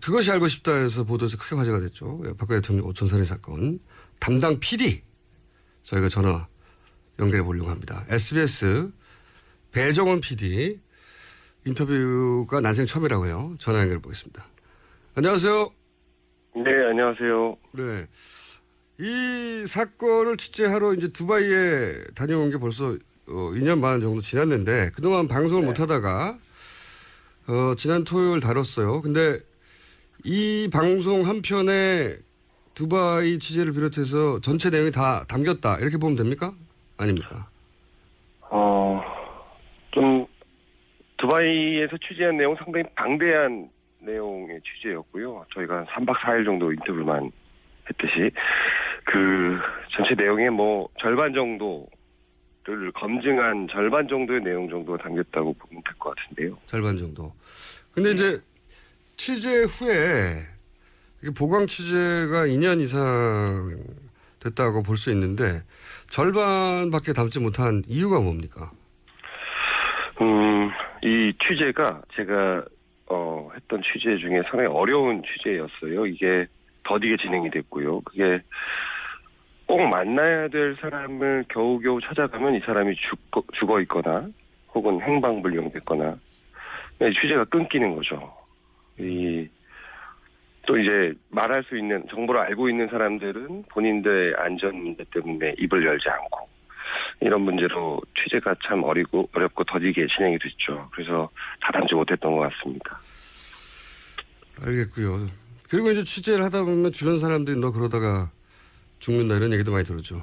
그것이 알고 싶다 해서 보도에서 크게 화제가 됐죠. 박근혜 대통령 오촌 살인 사건. 담당 PD 저희가 전화 연결해 보려고 합니다. SBS 배정원 PD 인터뷰가 난생 처음이라고 해요. 전화 연결해 보겠습니다. 안녕하세요. 네, 안녕하세요. 네. 이 사건을 취재하러 이제 두바이에 다녀온 게 벌써 2년 반 정도 지났는데 그동안 방송을 못 하다가 지난 토요일 다뤘어요. 근데 이 방송 한 편에 두바이 취재를 비롯해서 전체 내용이 다 담겼다. 이렇게 보면 됩니까? 아닙니까? 좀 두바이에서 취재한 내용 상당히 방대한 내용의 취재였고요. 저희가 한 3박 4일 정도 인터뷰만 했듯이 그 전체 내용의 뭐 절반 정도를 검증한 절반 정도의 내용 정도가 담겼다고 보면 될 것 같은데요. 절반 정도. 근데 이제 취재 후에 이게 보강 취재가 2년 이상 됐다고 볼 수 있는데 절반밖에 담지 못한 이유가 뭡니까? 이 취재가 제가 했던 취재 중에 상당히 어려운 취재였어요. 이게 더디게 진행이 됐고요. 그게 꼭 만나야 될 사람을 겨우겨우 찾아가면 이 사람이 죽어 있거나 혹은 행방불명됐거나 취재가 끊기는 거죠. 또 이제 말할 수 있는 정보를 알고 있는 사람들은 본인들의 안전 문제 때문에 입을 열지 않고 이런 문제로 취재가 참 어렵고 더디게 진행이 됐죠. 그래서 다 담지 못했던 것 같습니다. 알겠고요. 그리고 이제 취재를 하다 보면 주변 사람들이 너 그러다가 죽는다 이런 얘기도 많이 들었죠.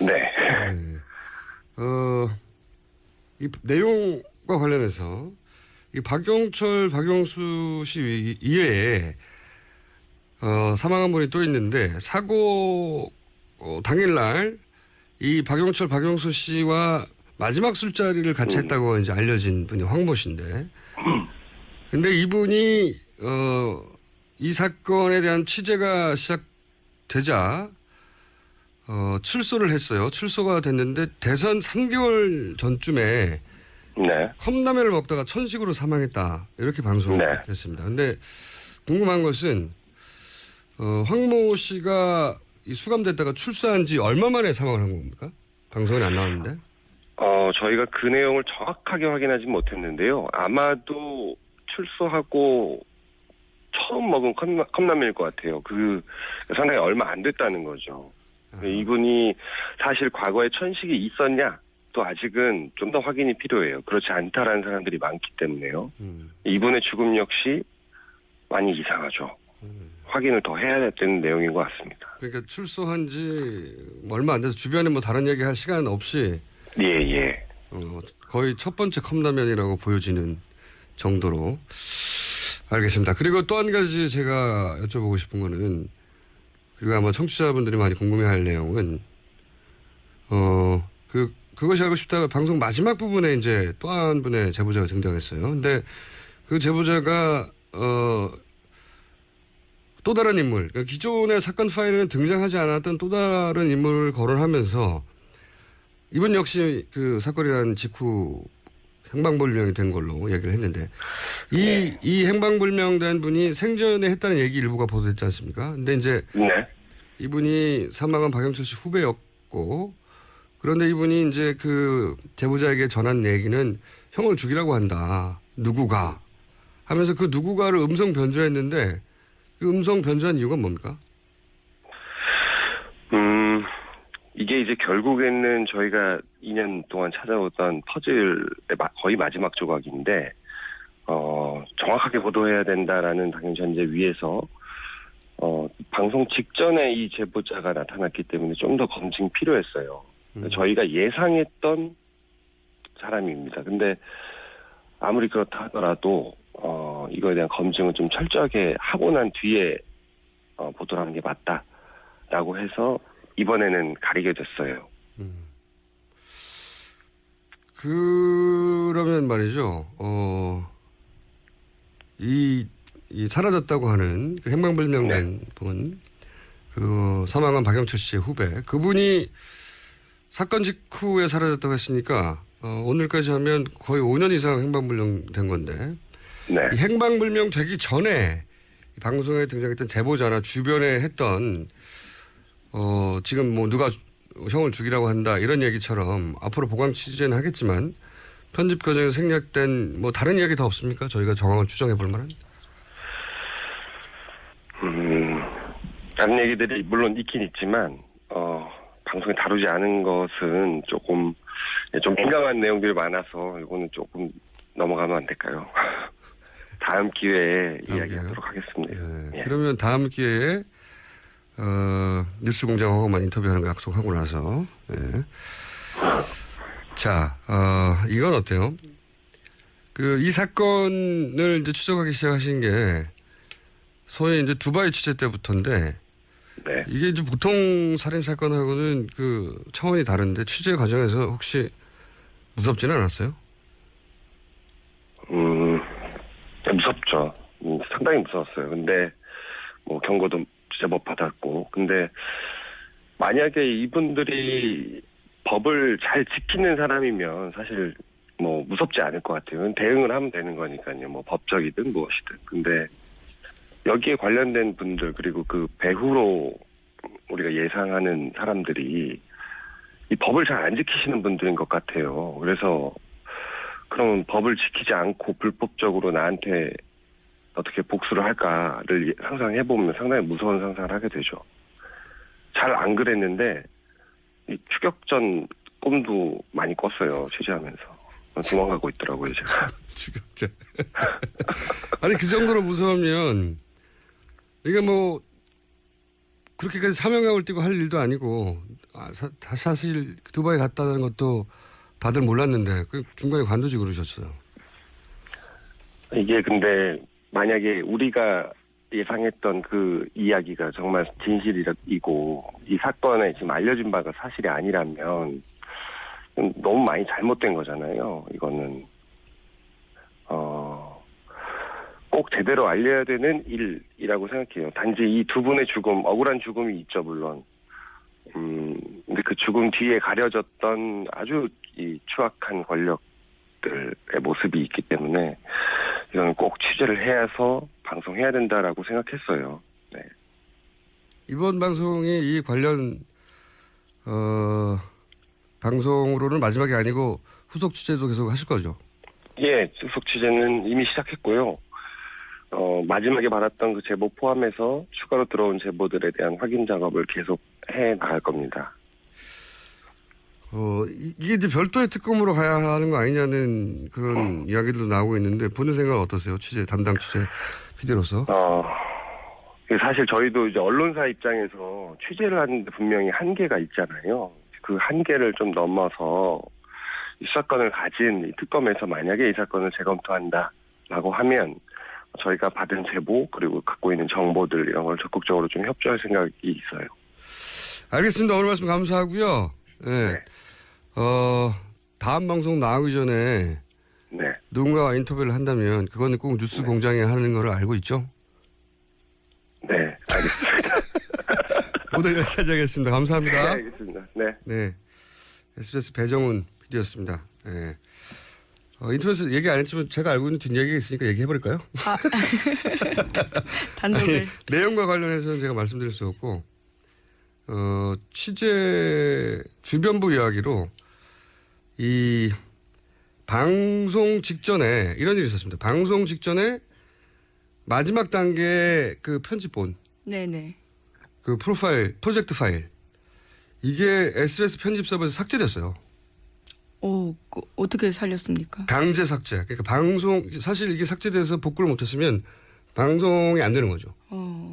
네. 이 내용과 관련해서 이 박용수 씨 이외에 사망한 분이 또 있는데 사고 당일날 이 박용수 씨와 마지막 술자리를 같이 했다고 이제 알려진 분이 황모 씨인데, 근데 이분이 이 사건에 대한 취재가 시작되자 출소를 했어요. 출소가 됐는데 대선 3개월 전쯤에 네. 컵라면을 먹다가 천식으로 사망했다 이렇게 방송했습니다. 근데 궁금한 것은 황모 씨가 이 수감됐다가 출소한 지 얼마 만에 사망을 한 겁니까? 방송에 안 나왔는데. 저희가 그 내용을 정확하게 확인하지 못했는데요. 아마도 출소하고 처음 먹은 컵라면일 것 같아요. 상당히 얼마 안 됐다는 거죠. 이분이 사실 과거에 천식이 있었냐? 또 아직은 좀 더 확인이 필요해요. 그렇지 않다라는 사람들이 많기 때문에요. 이분의 죽음 역시 많이 이상하죠. 확인을 더 해야 되는 내용인 것 같습니다. 그러니까 출소한 지 얼마 안 돼서 주변에 뭐 다른 얘기할 시간 없이 예. 거의 첫 번째 컵라면이라고 보여지는 정도로. 알겠습니다. 그리고 또 한 가지 제가 여쭤보고 싶은 거는, 그리고 아마 청취자분들이 많이 궁금해할 내용은 그것이 알고 싶다 방송 마지막 부분에 이제 또 한 분의 제보자가 등장했어요. 근데 그 제보자가 또 다른 인물, 그러니까 기존의 사건 파일에는 등장하지 않았던 또 다른 인물을 거론하면서 이분 역시 그 사건이 난 직후 행방불명이 된 걸로 얘기를 했는데 이 행방불명된 분이 생전에 했다는 얘기 일부가 보도됐지 않습니까? 근데 이제 이분이 사망한 박영철 씨 후배였고, 그런데 이분이 이제 그 제보자에게 전한 얘기는 형을 죽이라고 한다. 누구가 하면서 그 누구가를 음성 변조했는데 그 음성 변조한 이유가 뭡니까? 이게 이제 결국에는 저희가 2년 동안 찾아오던 퍼즐의 거의 마지막 조각인데, 정확하게 보도해야 된다라는 당연 전제 위에서, 방송 직전에 이 제보자가 나타났기 때문에 좀 더 검증이 필요했어요. 저희가 예상했던 사람입니다. 근데 아무리 그렇다 하더라도, 이거에 대한 검증을 좀 철저하게 하고 난 뒤에, 보도를 하는 게 맞다라고 해서 이번에는 가리게 됐어요. 그러면 말이죠. 이 사라졌다고 하는 그 행방불명된 분, 그 사망한 박영철 씨의 후배, 그분이 사건 직후에 사라졌다고 했으니까 오늘까지 하면 거의 5년 이상 행방불명된 건데 네. 이 행방불명 되기 전에 이 방송에 등장했던 제보자나 주변에 했던 지금 뭐 누가 형을 죽이라고 한다 이런 얘기처럼 앞으로 보강 취재는 하겠지만 편집 과정에서 생략된 뭐 다른 이야기 더 없습니까? 저희가 정황을 추정해 볼 만한. 다른 얘기들이 물론 있긴 있지만 방송에 다루지 않은 것은 조금 좀 민감한 내용들이 많아서 이거는 조금 넘어가면 안 될까요? 다음 기회에 이야기하도록 하겠습니다. 예. 예. 그러면 다음 기회에 뉴스공장하고만 인터뷰하는 거 약속하고 나서. 예. 자, 이건 어때요? 이 사건을 이제 추적하기 시작하신 게 소위 이제 두바이 취재 때부터인데 네. 이게 이제 보통 살인 사건하고는 차원이 다른데 취재 과정에서 혹시 무섭지는 않았어요? 무섭죠. 상당히 무서웠어요. 근데 뭐 경고도 제법 받았고, 근데 만약에 이분들이 법을 잘 지키는 사람이면 사실 뭐 무섭지 않을 것 같아요. 대응을 하면 되는 거니까요. 뭐 법적이든 무엇이든. 근데 여기에 관련된 분들 그리고 그 배후로 우리가 예상하는 사람들이 이 법을 잘 안 지키시는 분들인 것 같아요. 그래서 그러면 법을 지키지 않고 불법적으로 나한테 어떻게 복수를 할까를 상상해보면 상당히 무서운 상상을 하게 되죠. 잘 안 그랬는데 이 추격전 꿈도 많이 꿨어요. 취재하면서. 도망가고 있더라고요, 제가. 추격자. 아니 그 정도로 무서우면 이게 뭐 그렇게까지 사명감을 띠고 할 일도 아니고 사실 두바이 갔다는 것도 다들 몰랐는데 중간에 관두지 그러셨어요. 이게 근데 만약에 우리가 예상했던 그 이야기가 정말 진실이고 이 사건에 지금 알려진 바가 사실이 아니라면 너무 많이 잘못된 거잖아요. 이거는 꼭 제대로 알려야 되는 일이라고 생각해요. 단지 이 두 분의 죽음, 억울한 죽음이 있죠, 물론. 근데 그 죽음 뒤에 가려졌던 아주 이 추악한 권력들의 모습이 있기 때문에 이건 꼭 취재를 해서 방송해야 된다라고 생각했어요. 네. 이번 방송이 이 관련 방송으로는 마지막이 아니고 후속 취재도 계속 하실 거죠? 예, 후속 취재는 이미 시작했고요. 마지막에 받았던 그 제보 포함해서 추가로 들어온 제보들에 대한 확인 작업을 계속 해 나갈 겁니다. 이게 이제 별도의 특검으로 가야 하는 거 아니냐는 그런 이야기도 나오고 있는데 보는 생각은 어떠세요? 담당 취재 PD로서? 사실 저희도 이제 언론사 입장에서 취재를 하는데 분명히 한계가 있잖아요. 그 한계를 좀 넘어서 이 사건을 가진 이 특검에서 만약에 이 사건을 재검토한다라고 하면 저희가 받은 제보 그리고 갖고 있는 정보들 이런 걸 적극적으로 좀 협조할 생각이 있어요. 알겠습니다. 오늘 말씀 감사하고요. 네. 네. 다음 방송 나오기 전에 네. 누군가와 인터뷰를 한다면 그거는 꼭 뉴스 공장에 하는 걸 알고 있죠? 네, 알겠습니다. 오늘 여기까지 하겠습니다. 감사합니다. 네, 알겠습니다. 네. 네. SBS 배정훈 PD였습니다. 네. 인터넷에서 얘기 안 했지만 제가 알고 있는 뒷얘기가 있으니까 얘기해버릴까요? 단독을. 내용과 관련해서는 제가 말씀드릴 수 없고 취재 주변부 이야기로 이 방송 직전에 이런 일이 있었습니다. 방송 직전에 마지막 단계 그 편집본 네네. 그 프로젝트 파일 이게 SBS 편집 서버에서 삭제됐어요. 어떻게 살렸습니까? 강제 삭제. 그러니까 사실 이게 삭제돼서 복구를 못했으면 방송이 안 되는 거죠.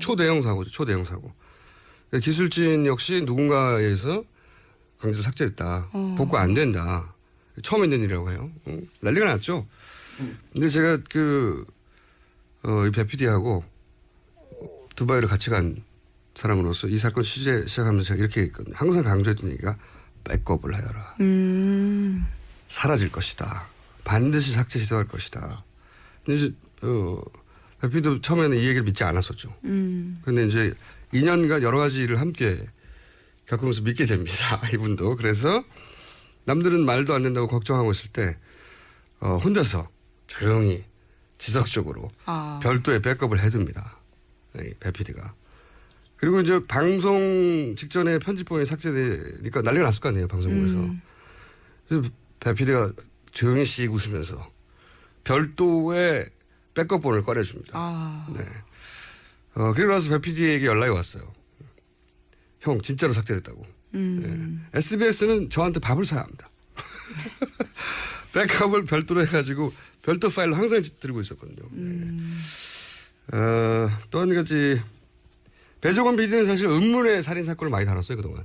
초대형 사고죠. 초대형 사고. 기술진 역시 누군가에서 강제로 삭제했다. 복구 안 된다. 처음 있는 일이라고 해요. 난리가 났죠. 근데 제가 이 배PD하고 두바이를 같이 간 사람으로서 이 사건 취재 시작하면서 제가 이렇게 항상 강조했던 얘기가 백업을 하여라. 사라질 것이다. 반드시 삭제 시도할 것이다. 근데 이제 배PD도 처음에는 이 얘기를 믿지 않았었죠. 근데 이제 2년간 여러 가지 일을 함께 겪으면서 믿게 됩니다. 이분도. 그래서 남들은 말도 안 된다고 걱정하고 있을 때 혼자서 조용히 지속적으로 아. 별도의 백업을 해둡니다. 배 PD가. 그리고 이제 방송 직전에 편집본이 삭제되니까 난리가 났을 거 아니에요. 방송국에서. 그래서 배 PD가 조용히 씩 웃으면서 별도의 백업본을 꺼내줍니다. 아. 네. 그리고 나서 배 PD에게 연락이 왔어요. 형 진짜로 삭제됐다고. SBS는 저한테 밥을 사야 합니다. 백업을 별도로 해가지고 별도 파일로 항상 들고 있었거든요. 또 한 가지 배종원 PD는 사실 의문의 살인 사건을 많이 다뤘어요 그동안.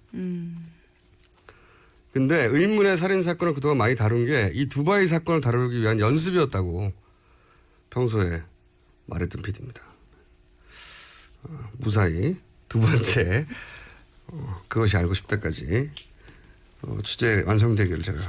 근데 의문의 살인 사건을 그동안 많이 다룬 게 이 두바이 사건을 다루기 위한 연습이었다고 평소에 말했던 PD입니다. 무사히 두 번째 그것이 알고 싶다까지 취재 완성되기를 제가